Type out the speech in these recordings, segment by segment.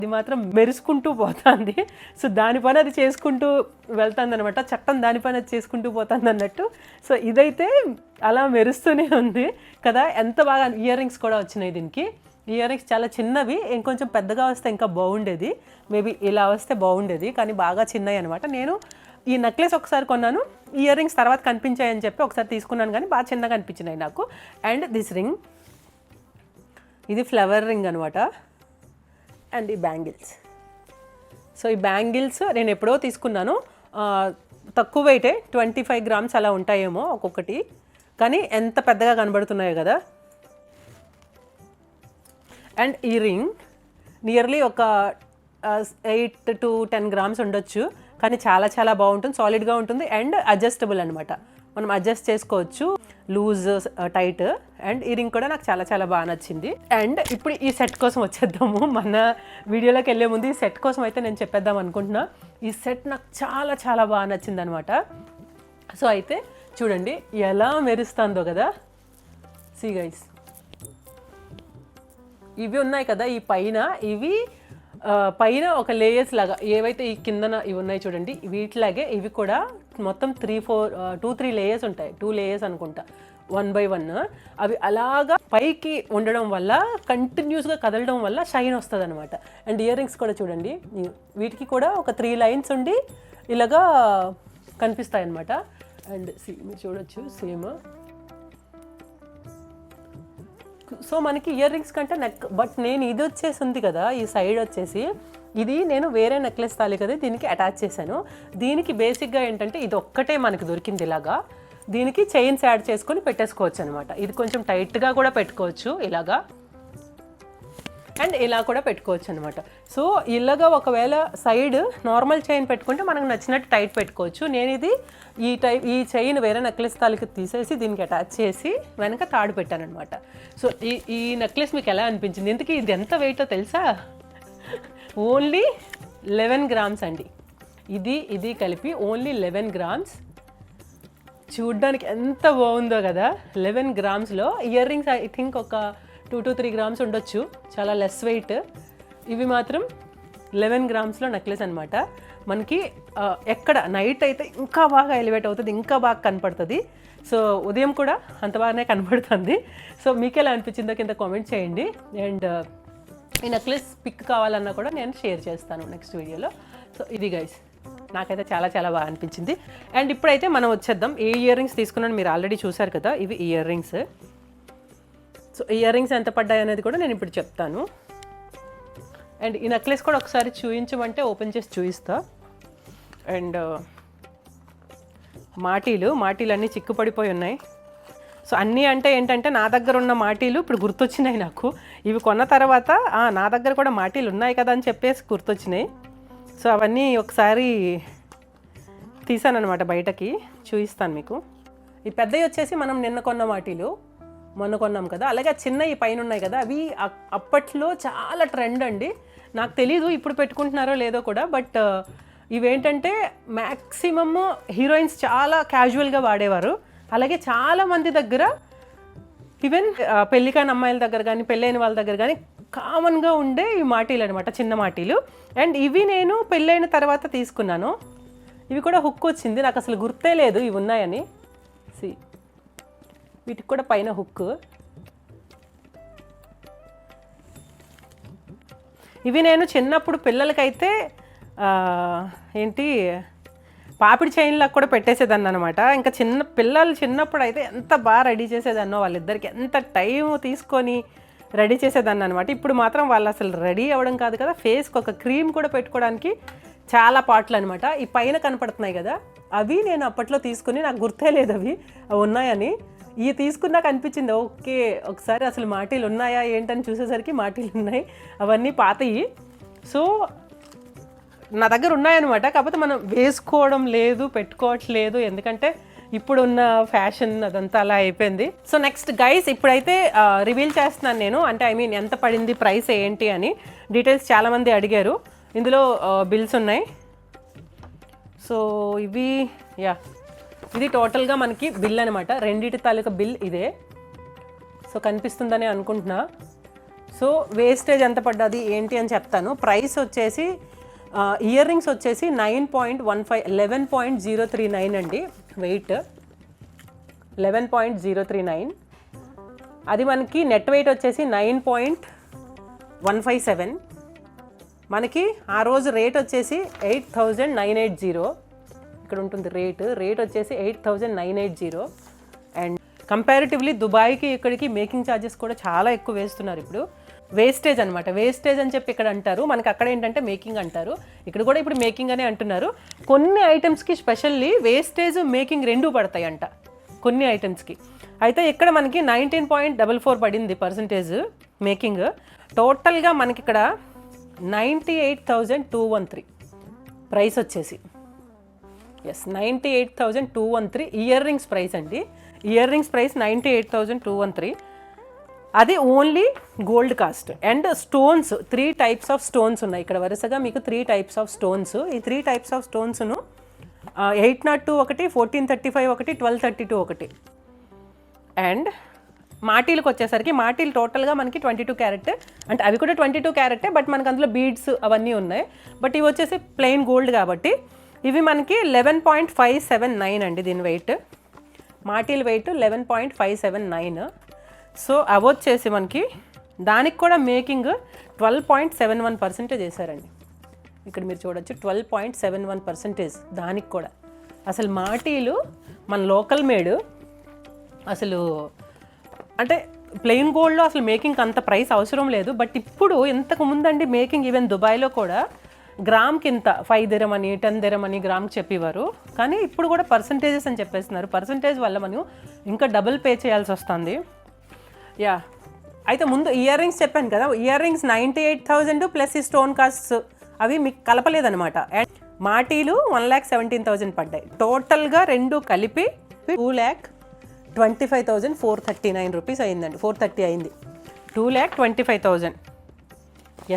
ఇది మాత్రం మెరుసుకుంటూ పోతుంది. సో దాని పని అది చేసుకుంటూ వెళ్తుంది అనమాట, చట్టం దాని పని అది చేసుకుంటూ పోతుంది అన్నట్టు. సో ఇదైతే అలా మెరుస్తూనే ఉంది కదా. ఎంత బాగా ఇయర్ రింగ్స్ కూడా వచ్చినాయి దీనికి. ఇయర్ రింగ్స్ చాలా చిన్నవి, ఇంకొంచెం పెద్దగా వస్తే ఇంకా బాగుండేది. మేబీ ఇలా వస్తే బాగుండేది, కానీ బాగా చిన్నవి అనమాట. నేను ఈ నెక్లెస్ ఒకసారి కొన్నాను, ఇయర్ రింగ్స్ తర్వాత కనిపించాయని చెప్పి ఒకసారి తీసుకున్నాను, కానీ బాగా చిన్నగా అనిపించినాయి నాకు. అండ్ దిస్ రింగ్, ఇది ఫ్లవర్ రింగ్ అనమాట. అండ్ ఈ బ్యాంగిల్స్. సో ఈ బ్యాంగిల్స్ నేను ఎప్పుడో తీసుకున్నాను, తక్కువ వెయిటే, 25 grams అలా ఉంటాయేమో ఒక్కొక్కటి, కానీ ఎంత పెద్దగా కనబడుతున్నాయో కదా. అండ్ ఈ రింగ్ నియర్లీ ఒక 8 to 10 grams ఉండొచ్చు, కానీ చాలా చాలా బాగుంటుంది, సాలిడ్గా ఉంటుంది. అండ్ అడ్జస్టబుల్ అనమాట, మనం అడ్జస్ట్ చేసుకోవచ్చు, లూజ్ టైట్. అండ్ ఈ రింగ్ కూడా నాకు చాలా చాలా బాగా నచ్చింది. అండ్ ఇప్పుడు ఈ సెట్ కోసం వచ్చేద్దాము. మన వీడియోలోకి వెళ్ళే ముందు ఈ సెట్ కోసం అయితే నేను చెప్పేద్దాం అనుకుంటున్నా. ఈ సెట్ నాకు చాలా చాలా బాగా నచ్చింది అనమాట. సో అయితే చూడండి ఎలా మెరుస్తుందో కదా. సీ గైస్, ఇవి ఉన్నాయి కదా ఈ పైన, ఇవి పైన ఒక లేయర్స్ లాగా ఏవైతే ఈ కిందన ఇవి ఉన్నాయి చూడండి, వీటిలాగే ఇవి కూడా మొత్తం 2-3 లేయర్స్ ఉంటాయి. 2 లేయర్స్ అనుకుంటా, 1 by 1. అవి అలాగా పైకి ఉండడం వల్ల, కంటిన్యూస్గా కదలడం వల్ల షైన్ వస్తుంది అనమాట. అండ్ ఇయర్ రింగ్స్ కూడా చూడండి, వీటికి కూడా ఒక 3 lines ఉండి ఇలాగా కనిపిస్తాయి అనమాట. అండ్ మీరు చూడొచ్చు సేమ్. సో మనకి ఇయర్ రింగ్స్ కంటే బట్ నేను ఇది వచ్చేసి ఉంది కదా, ఈ సైడ్ వచ్చేసి ఇది నేను వేరే నెక్లెస్ తాళి కదా దీనికి అటాచ్ చేశాను. దీనికి బేసిక్గా ఏంటంటే ఇది ఒక్కటే మనకి దొరికింది ఇలాగా. దీనికి చైన్స్ యాడ్ చేసుకొని పెట్టేసుకోవచ్చు అనమాట. ఇది కొంచెం టైట్గా కూడా పెట్టుకోవచ్చు ఇలాగా, అండ్ ఇలా కూడా పెట్టుకోవచ్చు అనమాట. సో ఇలాగా ఒకవేళ సైడ్ నార్మల్ చైన్ పెట్టుకుంటే మనకు నచ్చినట్టు టైట్ పెట్టుకోవచ్చు. నేను ఇది ఈ చైన్ వేరే నెక్లెస్ తాలికి తీసేసి దీనికి అటాచ్ చేసి వెనక తాడు పెట్టాను అనమాట. సో ఈ నెక్లెస్ మీకు ఎలా అనిపించింది? ఇంతకీ ఇది ఎంత వెయిటో తెలుసా? ఓన్లీ 11 grams అండి. ఇది కలిపి ఓన్లీ 11 grams. చూడ్డానికి ఎంత బాగుందో కదా. 11 gramsలో ఇయర్ రింగ్స్ ఐ థింక్ ఒక 2 to 3 grams ఉండొచ్చు, చాలా లెస్ వెయిట్. ఇవి మాత్రం 11 gramsలో నెక్లెస్ అనమాట. మనకి ఎక్కడ నైట్ అయితే ఇంకా బాగా ఎలివేట్ అవుతుంది, ఇంకా బాగా కనపడుతుంది. సో ఉదయం కూడా అంత బాగానే కనపడుతుంది. సో మీకు ఎలా అనిపించిందో కింద కామెంట్ చేయండి. అండ్ ఈ నెక్లెస్ పిక్ కావాలన్నా కూడా నేను షేర్ చేస్తాను నెక్స్ట్ వీడియోలో. సో ఇది గైస్, నాకైతే చాలా చాలా బాగా అనిపించింది. అండ్ ఇప్పుడైతే మనం వచ్చేద్దాం. ఏ ఇయర్ రింగ్స్ తీసుకున్నాను మీరు ఆల్రెడీ చూసారు కదా, ఇవి ear rings. So ear rings ఎంత పడ్డాయి అనేది కూడా నేను ఇప్పుడు చెప్తాను. అండ్ ఈ నెక్లెస్ కూడా ఒకసారి చూపించమంటే ఓపెన్ చేసి చూపిస్తా. అండ్ మాటీలు అన్నీ చిక్కుపడిపోయి ఉన్నాయి. సో అన్నీ అంటే ఏంటంటే నా దగ్గర ఉన్న మాటీలు ఇప్పుడు గుర్తొచ్చినాయి నాకు. ఇవి కొన్న తర్వాత నా దగ్గర కూడా మాటీలు ఉన్నాయి కదా అని చెప్పేసి గుర్తొచ్చినాయి. సో అవన్నీ ఒకసారి తీసాను అనమాట బయటకి, చూపిస్తాను మీకు. ఈ పెద్దవి వచ్చేసి మనం నిన్న కొన్న మాటీలు, మొన్న కొన్నాం కదా. అలాగే చిన్న ఈ పైన ఉన్నాయి కదా, అవి అప్పట్లో చాలా ట్రెండ్ అండి. నాకు తెలీదు ఇప్పుడు పెట్టుకుంటున్నారో లేదో కూడా, బట్ ఇవేంటంటే మ్యాక్సిమమ్ హీరోయిన్స్ చాలా క్యాజువల్గా వాడేవారు. అలాగే చాలామంది దగ్గర, ఈవెన్ పెళ్ళికాని అమ్మాయిల దగ్గర కానీ పెళ్ళైన వాళ్ళ దగ్గర కానీ కామన్గా ఉండే ఈ మాటీలు అనమాట, చిన్న మాటీలు. అండ్ ఇవి నేను పెళ్ళైన తర్వాత తీసుకున్నాను. ఇవి కూడా హుక్ వచ్చింది, నాకు అసలు గుర్తే లేదు ఇవి ఉన్నాయని. వీటికి కూడా పైన హుక్. ఇవి నేను చిన్నప్పుడు పిల్లలకైతే ఏంటి పాపిడి చైన్లకు కూడా పెట్టేసేదాన్ని అనమాట. ఇంకా పిల్లలు చిన్నప్పుడు అయితే ఎంత బాగా రెడీ చేసేదాన్నో, వాళ్ళిద్దరికి ఎంత టైం తీసుకొని రెడీ చేసేదాన్ని అనమాట. ఇప్పుడు మాత్రం వాళ్ళు అసలు రెడీ అవ్వడం కాదు కదా, ఫేస్కి ఒక క్రీమ్ కూడా పెట్టుకోవడానికి చాలా పాటలు అనమాట. ఈ పైన కనపడుతున్నాయి కదా, అవి నేను అప్పట్లో తీసుకుని, నాకు గుర్తే లేదు అవి ఉన్నాయని. ఇవి తీసుకున్నాక అనిపించింది ఓకే, ఒకసారి అసలు మాటీలు ఉన్నాయా ఏంటని చూసేసరికి మాటీలు ఉన్నాయి, అవన్నీ పాతయి. సో నా దగ్గర ఉన్నాయన్నమాట, కాకపోతే మనం వేసుకోవడం లేదు, పెట్టుకోవట్లేదు, ఎందుకంటే ఇప్పుడున్న ఫ్యాషన్ అదంతా అలా అయిపోయింది. సో నెక్స్ట్ గైస్, ఇప్పుడైతే రివీల్ చేస్తున్నాను నేను, అంటే ఐ మీన్ ఎంత పడింది, ప్రైస్ ఏంటి అని డీటెయిల్స్ చాలామంది అడిగారు. ఇందులో బిల్స్ ఉన్నాయి. సో ఇది టోటల్గా మనకి బిల్ అనమాట, రెండిటి తాలూకా బిల్ ఇదే. సో కనిపిస్తుందని అనుకుంటున్నా. సో వేస్టేజ్ ఎంత పడ్డది ఏంటి అని చెప్తాను. ప్రైస్ వచ్చేసి ఇయర్ రింగ్స్ వచ్చేసి 11.039 అండి వెయిట్, 11.039. అది మనకి నెట్ వెయిట్ వచ్చేసి 9.157. మనకి ఆ రోజు రేట్ వచ్చేసి 8,980. ఇక్కడ ఉంటుంది రేట్ వచ్చేసి 8,980. అండ్ కంపారిటివ్లీ దుబాయ్కి ఇక్కడికి మేకింగ్ ఛార్జెస్ కూడా చాలా ఎక్కువ వేస్తున్నారు ఇప్పుడు. వేస్టేజ్ అనమాట, వేస్టేజ్ అని చెప్పి ఇక్కడ అంటారు, మనకి అక్కడ ఏంటంటే మేకింగ్ అంటారు, ఇక్కడ కూడా ఇప్పుడు మేకింగ్ అనే అంటున్నారు. కొన్ని ఐటమ్స్కి స్పెషల్లీ వేస్టేజ్ మేకింగ్ రెండూ పడతాయి అంట కొన్ని ఐటమ్స్కి. అయితే ఇక్కడ మనకి 19.44 పడింది పర్సంటేజ్ మేకింగ్. టోటల్గా మనకి ఇక్కడ 98,213 ప్రైస్ వచ్చేసి. ఎస్, 98,213 ఇయర్ రింగ్స్ ప్రైస్ అండి. Ear rings price 98,213. అది only gold cost. And stones 3 types of stones ఉన్నాయి ఇక్కడ వరుసగా మీకు 3 టైప్స్ ఆఫ్ స్టోన్స్. ఈ 3 టైప్స్ ఆఫ్ స్టోన్స్ను 802 ఒకటి, 1435 ఒకటి, 1232 ఒకటి. అండ్ మాటీలకు వచ్చేసరికి మాటీలు టోటల్గా మనకి 22 క్యారెట్, అంటే అవి కూడా 22 క్యారెట్టే, బట్ మనకు అందులో బీడ్స్ అవన్నీ ఉన్నాయి. బట్ ఇవి వచ్చేసి ప్లెయిన్ గోల్డ్ కాబట్టి ఇవి మనకి 11.579 అండి దీని వెయిట్. మాటీల వెయిట్ 11.579. సో అవి వచ్చేసి మనకి దానికి కూడా మేకింగ్ 12.71% చేశారండి. ఇక్కడ మీరు చూడొచ్చు 12.71% దానికి కూడా. అసలు మాటీలు మన లోకల్ మేడ్, అసలు అంటే ప్లెయిన్ గోల్డ్లో అసలు మేకింగ్ అంత ప్రైస్ అవసరం లేదు. బట్ ఇప్పుడు ఇంతకు ముందండి మేకింగ్ ఈవెన్ దుబాయ్లో కూడా గ్రామ్కి ఇంత 5 dirham అని 10 dirham అని గ్రామ్కి చెప్పేవారు. కానీ ఇప్పుడు కూడా పర్సంటేజెస్ అని చెప్పేస్తున్నారు. పర్సంటేజ్ వల్ల మనం ఇంకా డబుల్ పే చేయాల్సి వస్తుంది. యా, అయితే ముందు ఇయర్ రింగ్స్ చెప్పాను కదా, ఇయర్ రింగ్స్ 98,000 ప్లస్ ఈ స్టోన్ కాస్ట్స్ అవి మీకు కలపలేదనమాట. అండ్ మాటీలు 1,17,000 పడ్డాయి. టోటల్గా రెండు కలిపి 2,25,439 రూపీస్ అయిందండి. 430 అయింది, 2,25,000.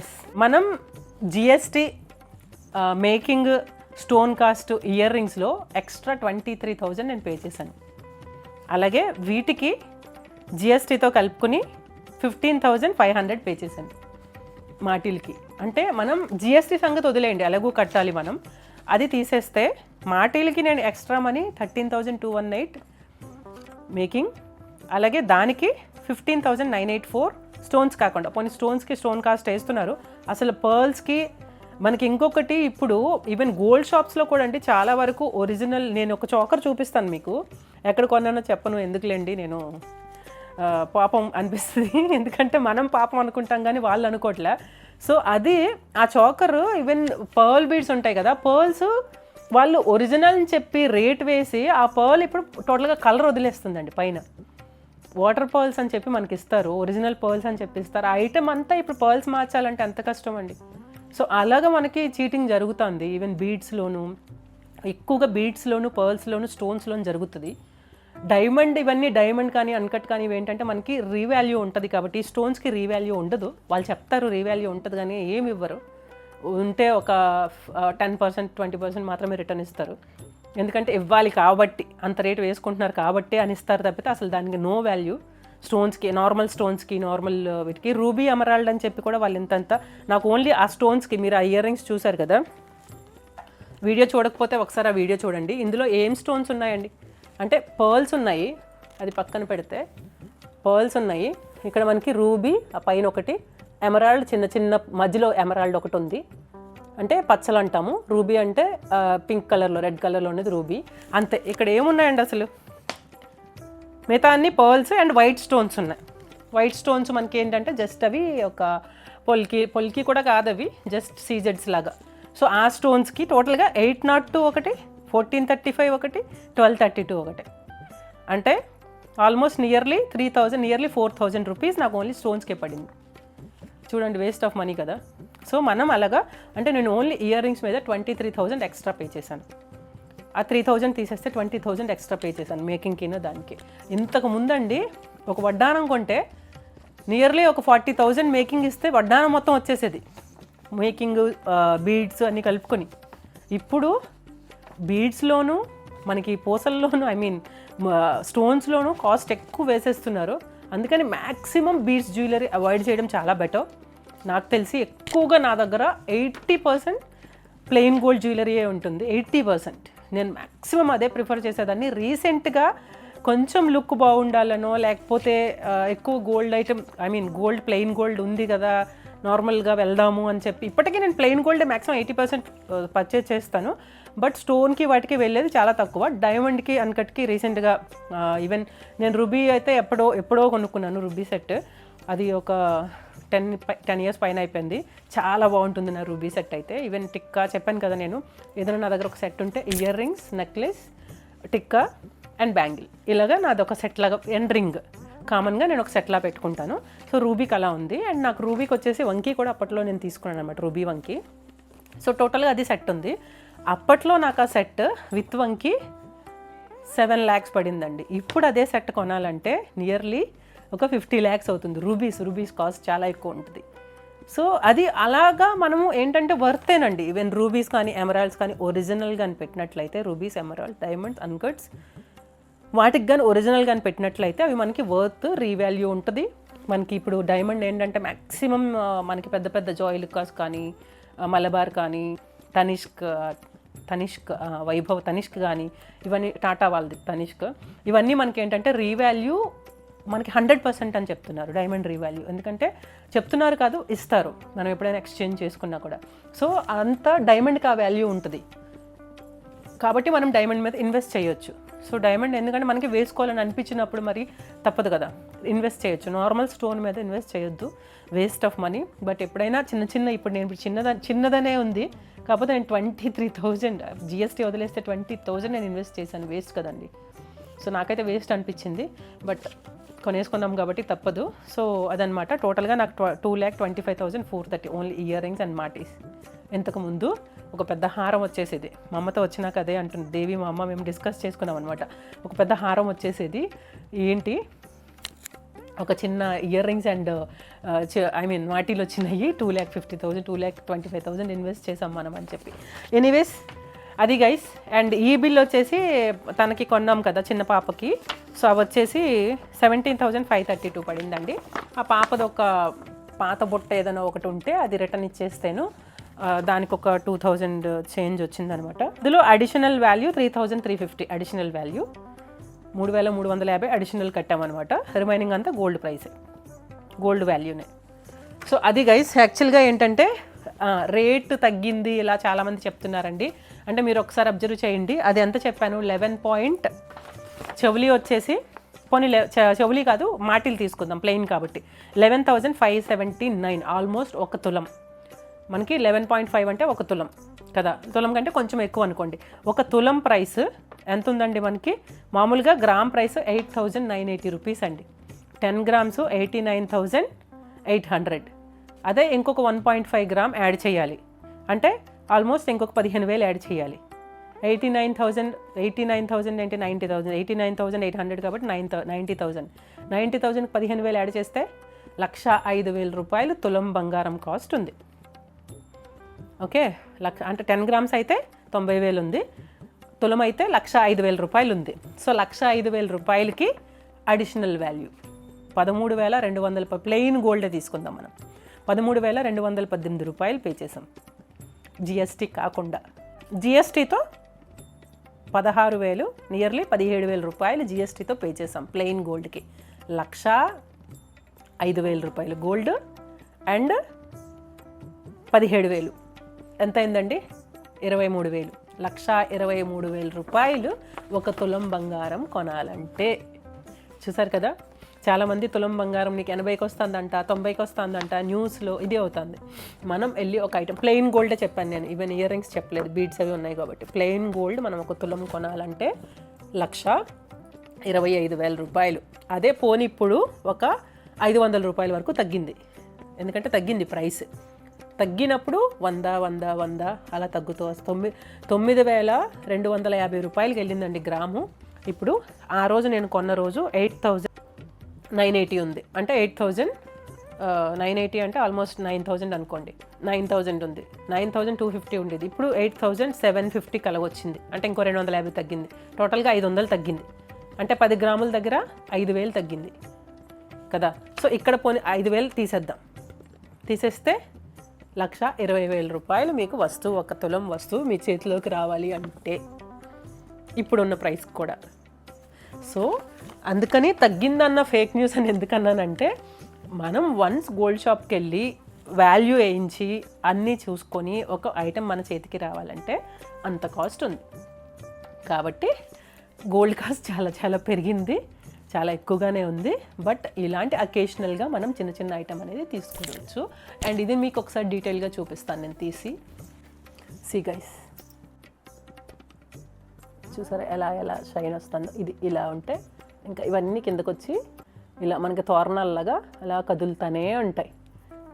ఎస్, మనం GST making stone cost ear రింగ్స్లో ఎక్స్ట్రా 23,000 నేను పే చేశాను. అలాగే వీటికి జిఎస్టీతో కలుపుకుని 15,500 పే చేశాను మాటీలకి. అంటే మనం జిఎస్టీ సంగతి వదిలేయండి, అలాగూ కట్టాలి మనం, అది తీసేస్తే మాటీలకి నేను ఎక్స్ట్రా మనీ 13,218 మేకింగ్. అలాగే దానికి 15,984 స్టోన్స్ కాకుండా. పోనీ స్టోన్స్కి స్టోన్ కాస్ట్ వేస్తున్నారు. అసలు పర్ల్స్కి మనకి ఇంకొకటి ఇప్పుడు ఈవెన్ గోల్డ్ షాప్స్లో కూడా అండి చాలా వరకు ఒరిజినల్. నేను ఒక చోకర్ చూపిస్తాను మీకు, ఎక్కడ కొన్నానో చెప్పను ఎందుకులేండి, నేను పాపం అనిపిస్తుంది, ఎందుకంటే మనం పాపం అనుకుంటాం కానీ వాళ్ళు అనుకోవట్లే. సో అది ఆ చోకర్ ఈవెన్ పర్ల్ బీడ్స్ ఉంటాయి కదా, పర్ల్స్ వాళ్ళు ఒరిజినల్ అని చెప్పి రేట్ వేసి ఆ పర్ల్ ఇప్పుడు టోటల్గా కలర్ వదిలేస్తుందండి పైన. వాటర్ పర్ల్స్ అని చెప్పి మనకి ఇస్తారు, ఒరిజినల్ పర్ల్స్ అని చెప్పి ఇస్తారు. ఆ ఐటమ్ అంతా ఇప్పుడు పర్ల్స్ మార్చాలంటే ఎంత కష్టం అండి. సో అలాగా మనకి చీటింగ్ జరుగుతుంది. ఈవెన్ బీడ్స్లోను ఎక్కువగా, బీడ్స్లోను పర్ల్స్లోను స్టోన్స్లోను జరుగుతుంది. డైమండ్ ఇవన్నీ డైమండ్ కానీ అన్కట్ కానీ ఇవేంటంటే మనకి రీవాల్యూ ఉంటుంది కాబట్టి స్టోన్స్కి రీవాల్యూ ఉండదు. వాళ్ళు చెప్తారు రీవాల్యూ ఉంటుంది కానీ ఏమి ఇవ్వరు. ఉంటే ఒక 10%, 20% మాత్రమే రిటర్న్ ఇస్తారు. ఎందుకంటే ఇవ్వాలి కాబట్టి, అంత రేటు వేసుకుంటున్నారు కాబట్టి అని ఇస్తారు తప్పితే అసలు దానికి నో వాల్యూ. స్టోన్స్కి, నార్మల్ స్టోన్స్కి, నార్మల్ వీటికి రూబీ ఎమరాల్డ్ అని చెప్పి కూడా వాళ్ళు ఇంతంత. నాకు ఓన్లీ ఆ స్టోన్స్కి మీరు ఆ ఇయర్ రింగ్స్ చూసారు కదా, వీడియో చూడకపోతే ఒకసారి ఆ వీడియో చూడండి. ఇందులో ఏం స్టోన్స్ ఉన్నాయండి అంటే పర్ల్స్ ఉన్నాయి, అది పక్కన పెడితే పర్ల్స్ ఉన్నాయి. ఇక్కడ మనకి రూబీ ఆ పైన ఒకటి, ఎమరాల్డ్ చిన్న చిన్న మధ్యలో ఎమరాల్డ్ ఒకటి ఉంది, అంటే పచ్చలు అంటాము. రూబీ అంటే పింక్ కలర్లో, రెడ్ కలర్లో ఉన్నది రూబీ. అంతే. ఇక్కడ ఏమున్నాయండి అసలు, మిగతా అన్ని పర్ల్స్ అండ్ వైట్ స్టోన్స్ ఉన్నాయి. వైట్ స్టోన్స్ మనకి ఏంటంటే జస్ట్ అవి ఒక పొల్కి కూడా కాదు, అవి జస్ట్ సీజెడ్స్ లాగా. సో ఆ స్టోన్స్కి టోటల్గా 802 ఒకటి, 1435 ఒకటి, 1232 ఒకటి, అంటే ఆల్మోస్ట్ నియర్లీ 3,000, నియర్లీ 4,000 రూపీస్ నాకు ఓన్లీ స్టోన్స్కే పడింది. చూడండి, వేస్ట్ ఆఫ్ మనీ కదా. సో మనం అలాగా, అంటే నేను ఓన్లీ ఇయర్ రింగ్స్ మీద 23,000 ఎక్స్ట్రా పే చేశాను. ఆ 3,000 తీసేస్తే 20,000 ఎక్స్ట్రా పే చేశాను మేకింగ్కిను దానికి. ఇంతకు ముందండి ఒక వడ్డానం కొంటే నియర్లీ ఒక 40,000 మేకింగ్ ఇస్తే వడ్డానం మొత్తం వచ్చేసేది, మేకింగ్ బీడ్స్ అన్నీ కలుపుకొని. ఇప్పుడు బీడ్స్లోను మనకి పూసల్లోను, ఐ మీన్ స్టోన్స్లోను కాస్ట్ ఎక్కువ వేసేస్తున్నారు. అందుకని మ్యాక్సిమం బీడ్స్ జ్యువెలరీ అవాయిడ్ చేయడం చాలా బెటర్. నాకు తెలిసి ఎక్కువగా నా దగ్గర 80% ప్లెయిన్ గోల్డ్ జ్యువెలరీయే ఉంటుంది. 80% నేను మ్యాక్సిమం అదే ప్రిఫర్ చేసేదాన్ని. రీసెంట్గా కొంచెం లుక్ బాగుండాలనో లేకపోతే ఎక్కువ gold item gold plain gold ఉంది కదా నార్మల్గా వెళ్దాము అని చెప్పి ఇప్పటికీ నేను ప్లెయిన్ గోల్డ్ మ్యాక్సిమం 80% పర్చేజ్ చేస్తాను. బట్ స్టోన్కి వాటికి వెళ్ళేది చాలా తక్కువ. డైమండ్కి అన్కట్కి రీసెంట్గా ఈవెన్ నేను రూబీ అయితే ఎప్పుడో కొనుక్కున్నాను రూబీ సెట్. అది ఒక 10 years పైన అయిపోయింది. చాలా బాగుంటుంది నా రూబీ సెట్ అయితే. ఈవెన్ టిక్కా చెప్పాను కదా, నేను ఏదైనా నా దగ్గర ఒక సెట్ ఉంటే ear rings, necklace, tikka and bangle ఇలాగా నాది ఒక సెట్ లాగా, అండ్ రింగ్ కామన్గా నేను ఒక సెట్లా పెట్టుకుంటాను. సో రూబీకి అలా ఉంది. అండ్ నాకు రూబీకి వచ్చేసి వంకీ కూడా అప్పట్లో నేను తీసుకున్నాను అనమాట, రూబీ వంకీ. సో టోటల్గా అది సెట్ ఉంది. అప్పట్లో నాకు ఆ సెట్ విత్ వంకీ 7 lakhs పడిందండి. ఇప్పుడు అదే సెట్ కొనాలంటే నియర్లీ ఒక 50 lakhs అవుతుంది. రూబీస్ కాస్ట్ చాలా ఎక్కువ ఉంటుంది. సో అది అలాగా మనము ఏంటంటే వర్తేనండి. ఈవెన్ రూబీస్ కానీ ఎమరాల్డ్స్ కానీ ఒరిజినల్ కానీ పెట్టినట్లయితే, రూబీస్, ఎమరాల్డ్, డైమండ్స్, అన్కట్స్ వాటికి కానీ ఒరిజినల్ కానీ పెట్టినట్లయితే అవి మనకి వర్త్ రీవాల్యూ ఉంటుంది. మనకి ఇప్పుడు డైమండ్ ఏంటంటే మ్యాక్సిమం మనకి పెద్ద పెద్ద జోయిలుకాస్ కానీ, మలబార్ కానీ, తనిష్క్ వైభవ్ తనిష్క్ కానీ, ఇవన్నీ టాటా వాళ్ళది తనిష్క్, ఇవన్నీ మనకి ఏంటంటే రీవాల్యూ మనకి 100% అని చెప్తున్నారు. డైమండ్ రీవాల్యూ ఎందుకంటే చెప్తున్నారు కాదు, ఇస్తారు మనం ఎప్పుడైనా ఎక్స్చేంజ్ చేసుకున్నా కూడా. సో అంత డైమండ్కి ఆ వాల్యూ ఉంటుంది కాబట్టి మనం డైమండ్ మీద ఇన్వెస్ట్ చేయొచ్చు. సో డైమండ్ ఎందుకంటే మనకి వేసుకోవాలని అనిపించినప్పుడు మరి తప్పదు కదా, ఇన్వెస్ట్ చేయొచ్చు. నార్మల్ స్టోన్ మీద ఇన్వెస్ట్ చేయొద్దు, వేస్ట్ ఆఫ్ మనీ. బట్ ఎప్పుడైనా ఇప్పుడు నేను చిన్నదనే ఉంది కాకపోతే నేను 23,000 GST వదిలేస్తే 20,000 నేను ఇన్వెస్ట్ చేశాను. వేస్ట్ కదండి. సో నాకైతే వేస్ట్ అనిపించింది. బట్ కొనేసుకున్నాం కాబట్టి తప్పదు. సో అదనమాట. టోటల్గా నాకు 2,25,430 ఓన్లీ ఇయర్ రింగ్స్ అండ్ మాటీస్. ఇంతకుముందు ఒక పెద్ద హారం వచ్చేసేది. మా అమ్మతో వచ్చినాక అదే అంటుంది దేవి, మా అమ్మ, మేము డిస్కస్ చేసుకున్నాం అనమాట. ఒక పెద్ద హారం వచ్చేసేది, ఏంటి ఒక చిన్న ఇయర్ రింగ్స్ అండ్ వాటిలో వచ్చినాయి 2,50,000 2,25,000 ఇన్వెస్ట్ చేసాం మనం అని చెప్పి. ఎనీవేస్ అది గైస్. అండ్ ఈ బిల్ వచ్చేసి తనకి కొన్నాం కదా చిన్న పాపకి. సో అవి వచ్చేసి 17,532 పడిందండి. ఆ పాపది ఒక పాత బొట్ట ఏదైనా ఒకటి ఉంటే అది రిటర్న్ ఇచ్చేస్తాను. దానికి ఒక 2,000 చేంజ్ వచ్చిందనమాట. ఇందులో additional value 3,350 additional value, 3,350 additional కట్టామన్నమాట. రిమైనింగ్ అంతా గోల్డ్ ప్రైస్, గోల్డ్ వాల్యూనే. సో అది గైస్. యాక్చువల్గా ఏంటంటే రేటు తగ్గింది ఇలా చాలామంది చెప్తున్నారండి. అంటే మీరు ఒకసారి అబ్జర్వ్ చేయండి. అది ఎంత చెప్పాను, 11 చెవులి వచ్చేసి పోనీ చెవులి కాదు మాటిల్ తీసుకుందాం ప్లెయిన్ కాబట్టి 11,579 ఆల్మోస్ట్ ఒక తులం. మనకి 11.5 అంటే ఒక తులం కదా, తులం కంటే కొంచెం ఎక్కువ అనుకోండి. ఒక తులం ప్రైస్ ఎంత ఉందండి మనకి? మామూలుగా గ్రామ్ ప్రైస్ 8,980 రూపీస్ అండి. 10 grams 89,800. అదే ఇంకొక 1.5 gram యాడ్ చేయాలి అంటే ఆల్మోస్ట్ ఇంకొక 15,000 యాడ్ చేయాలి. 89,000 అంటే 90,000, 89,800 కాబట్టి 90,000. 90,000కి 15,000 యాడ్ చేస్తే 105,000 రూపాయలు తులం బంగారం కాస్ట్ ఉంది. ఓకే, అంటే 10 grams అయితే 90,000 ఉంది, తులం అయితే 105,000 రూపాయలు ఉంది. సో 105,000 రూపాయలకి అడిషనల్ వాల్యూ 13,200 ప్లెయిన్ గోల్డే తీసుకుందాం మనం. 13,218 రూపాయలు పే చేసాం జిఎస్టీ కాకుండా. జిఎస్టీతో 16,000 నియర్లీ 17,000 రూపాయలు జిఎస్టీతో పే చేసాం ప్లెయిన్ గోల్డ్కి. 105,000 రూపాయలు గోల్డ్ అండ్ 17,000 ఎంత అయిందండి? 23,000. 1,23,000 రూపాయలు ఒక తులం బంగారం కొనాలంటే. చూసారు కదా, చాలామంది తులం బంగారం నీకు 80కి వస్తుందంట, 90కి వస్తుందంట, న్యూస్లో ఇదే అవుతుంది. మనం వెళ్ళి ఒక ఐటమ్ ప్లెయిన్ గోల్డే చెప్పాను నేను, ఈవెన్ ఇయర్ రింగ్స్ చెప్పలేదు, బీడ్స్ అవి ఉన్నాయి కాబట్టి. ప్లెయిన్ గోల్డ్ మనం ఒక తులం కొనాలంటే 1,25,000 రూపాయలు. అదే పోనీ ఇప్పుడు ఒక 500 రూపాయల వరకు తగ్గింది, ఎందుకంటే తగ్గింది ప్రైస్. తగ్గినప్పుడు 100 అలా తగ్గుతూ వస్తుంది. 9,250 రూపాయలకి వెళ్ళిందండి గ్రాము. ఇప్పుడు ఆ రోజు నేను కొన్న రోజు 8,980 ఉంది. అంటే 8,980 అంటే ఆల్మోస్ట్ 9,000 అనుకోండి. 9,000 ఉంది. 9,250 ఉండేది, ఇప్పుడు 8,750 కలగొచ్చింది. అంటే ఇంకో 250 తగ్గింది. టోటల్గా 500 తగ్గింది. అంటే 10 గ్రాముల దగ్గర 5,000 తగ్గింది. కదా. సో ఇక్కడ పోనీ 5,000 తీసేద్దాం. తీసేస్తే 1,20,000 రూపాయలు మీకు వస్తువు, 1 తులం వస్తువు మీ చేతిలోకి రావాలి అంటే ఇప్పుడున్న ప్రైస్ కూడా. సో అందుకని తగ్గిందన్న ఫేక్ న్యూస్ అని ఎందుకన్నానంటే, మనం వన్స్ గోల్డ్ షాప్కి వెళ్ళి వాల్యూ వేయించి అన్నీ చూసుకొని ఒక ఐటెం మన చేతికి రావాలంటే అంత కాస్ట్ ఉంది. కాబట్టి గోల్డ్ కాస్ట్ చాలా చాలా పెరిగింది, చాలా ఎక్కువగానే ఉంది. బట్ ఇలాంటి అకేషనల్గా మనం చిన్న చిన్న ఐటెం అనేది తీసుకోవచ్చు. అండ్ ఇది మీకు ఒకసారి డీటెయిల్గా చూపిస్తాను నేను తీసి. సీ గైస్, చూసారా ఎలా ఎలా షైన్ వస్తుందో. ఇది ఇలా ఉంటే ఇంకా ఇవన్నీ కిందకు వచ్చి ఇలా మనకి తోరణాలలాగా అలా కదులుతూనే ఉంటాయి,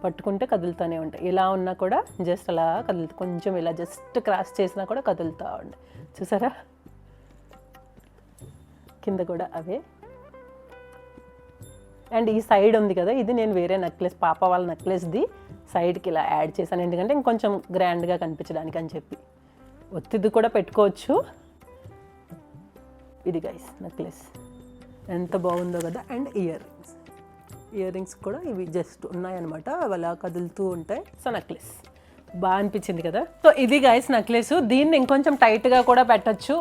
పట్టుకుంటే కదులుతూనే ఉంటాయి. ఇలా ఉన్నా కూడా జస్ట్ అలా కదులుతూ, కొంచెం ఇలా జస్ట్ క్రాస్ చేసినా కూడా కదులుతూ ఉంటాయి. చూసారా కింద కూడా అవే. అండ్ ఈ సైడ్ ఉంది కదా, ఇది నేను వేరే నెక్లెస్, పాప వాళ్ళ నెక్లెస్ది సైడ్కి ఇలా యాడ్ చేశాను. ఎందుకంటే ఇంకొంచెం గ్రాండ్గా కనిపించడానికి అని చెప్పి. ఒత్తిది కూడా పెట్టుకోవచ్చు. ఇది గైస్ నెక్లెస్ ఎంత బాగుందో కదా. అండ్ ఇయర్ రింగ్స్ కూడా ఇవి జస్ట్ ఉన్నాయన్నమాట, అవి అలా కదులుతూ ఉంటాయి. సో నెక్లెస్ బాగా అనిపించింది కదా. సో ఇది గైస్ నెక్లెస్. దీన్ని ఇంకొంచెం టైట్గా కూడా పెట్టచ్చు,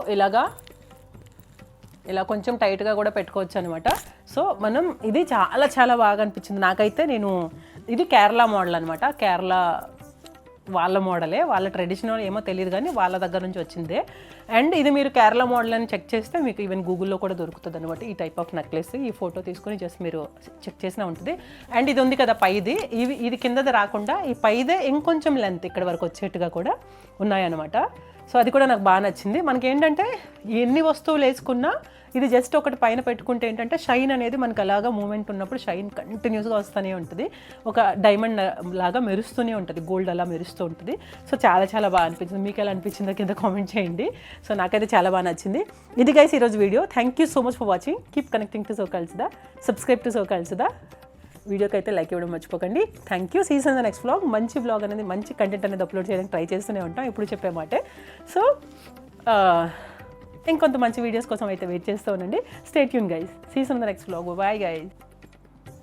ఇలా కొంచెం టైట్గా కూడా పెట్టుకోవచ్చు అనమాట. సో మనం ఇది చాలా చాలా బాగా అనిపించింది నాకైతే. ఇది కేరళ మోడల్ అనమాట, కేరళ వాళ్ళ మోడలే, వాళ్ళ ట్రెడిషనల్ ఏమో తెలియదు కానీ వాళ్ళ దగ్గర నుంచి వచ్చిందే. అండ్ ఇది మీరు కేరళ మోడల్ అని చెక్ చేస్తే మీకు ఈవెన్ గూగుల్లో కూడా దొరుకుతుంది అనమాట ఈ టైప్ ఆఫ్ నెక్లెస్. ఈ ఫోటో తీసుకొని జస్ట్ మీరు చెక్ చేసినా ఉంటుంది. అండ్ ఇది ఉంది కదా పైది, ఇది కిందది రాకుండా ఈ పైదే ఇంకొంచెం లెంత్ ఇక్కడ వరకు వచ్చేట్టుగా కూడా ఉన్నాయన్నమాట. సో అది కూడా నాకు బాగా నచ్చింది. మనకేంటంటే ఎన్ని వస్తువులు వేసుకున్నా ఇది జస్ట్ ఒకటి పైన పెట్టుకుంటే ఏంటంటే షైన్ అనేది మనకు అలాగా మూమెంట్ ఉన్నప్పుడు షైన్ కంటిన్యూస్గా వస్తూనే ఉంటుంది, ఒక డైమండ్ లాగా మెరుస్తూనే ఉంటుంది, గోల్డ్ అలా మెరుస్తూ ఉంటుంది. సో చాలా చాలా బాగా అనిపించింది. మీకు ఎలా అనిపించిందో కింద కామెంట్ చేయండి. సో నాకైతే చాలా బాగా నచ్చింది. ఇది గైస్ ఈరోజు video. Thank you so much for watching. Keep connecting to సో కల్సుదా, సబ్స్క్రైబ్ టు సో కల్సుదా. వీడియోకి అయితే లైక్ ఇవ్వడం మర్చిపోకండి. Thank you. See you in the next vlog. మంచి వ్లాగ్ అనేది, మంచి కంటెంట్ అనేది అప్లోడ్ చేయడానికి ట్రై చేస్తూనే ఉంటాం, ఇప్పుడు చెప్పే మాటే. సో ఇంకొంత మంచి వీడియోస్ కోసం అయితే వెయిట్ చేస్తూ ఉండండి. Stay tune guys. Season the next vlog. Bye guys.